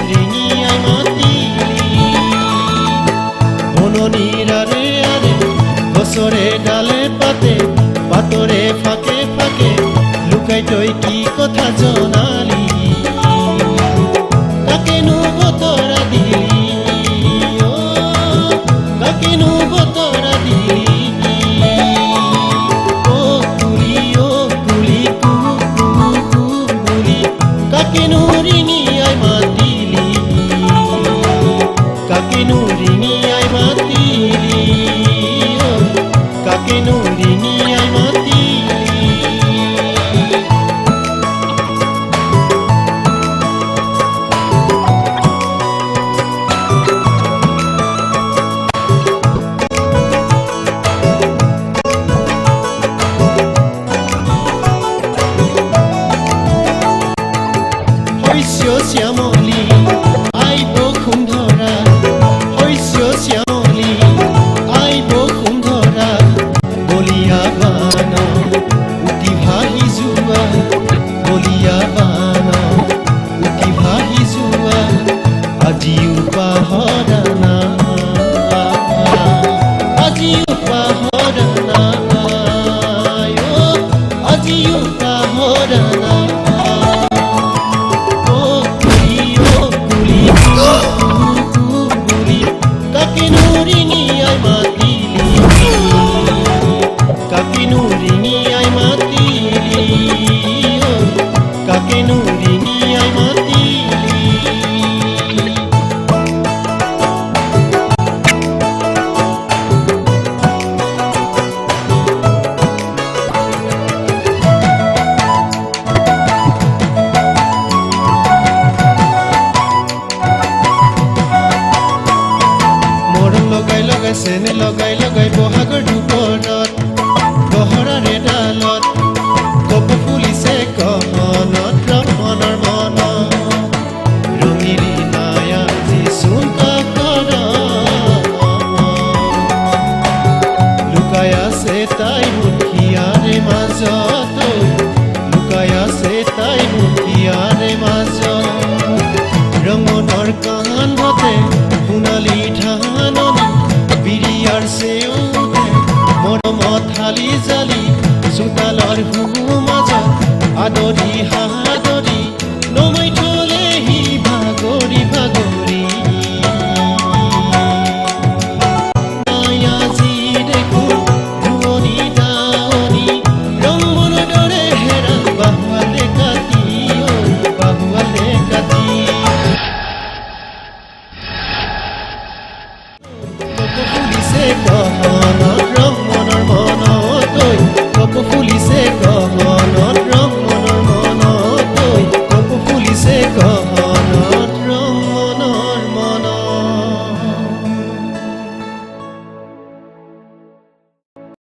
ৰিঙিয়াই মাতিলি বননিৰ আৰে আৰে গছৰে ডালে পাতে বাটৰে ফাকে ফাকে লুকাই তই কি কথা জনালি কাকেনো বতৰা দিলি কাকেনো বতৰা দিলি কাকেনো ৰিঙিয়াই মাতিলি কাকেনো ৰিঙিয়াই মাতিলি কাকেনো ৰিঙিয়াই মাতিলি শ্যামলী আইব সুন্ধৰা শস্য শ্যামলী আইব সুন্ধৰা বলিয়া বান উটি ভাহি যোৱা বলিয়া বান উটি ভাহি যোৱা আজিও পাহৰা নাই আজিও পাহৰা নাই আজিও পাহৰা নাই কাকেনো ৰিঙিয়াই মাতিলি কাকেনো ৰিঙিয়াই মাতিলি লগাই লগাই চেনে লগাই লগাই বহাগৰ দুপৰত গহৰাৰে ডালত কপৌ ফুলিছে কমনত ৰমণৰ মনত ৰঙিলি নাই আজি চোন কাষৰত লুকাই আছে তাই মুঠিয়াৰে মাজত লুকাই আছে তাই মুঠিয়াৰে মাজত ৰঙনৰ কান্ধতে সোণালী ধাননি বিৰিয়াৰ চেউতে মৰমত হালি জালি চোতালৰ মাজত আদৰি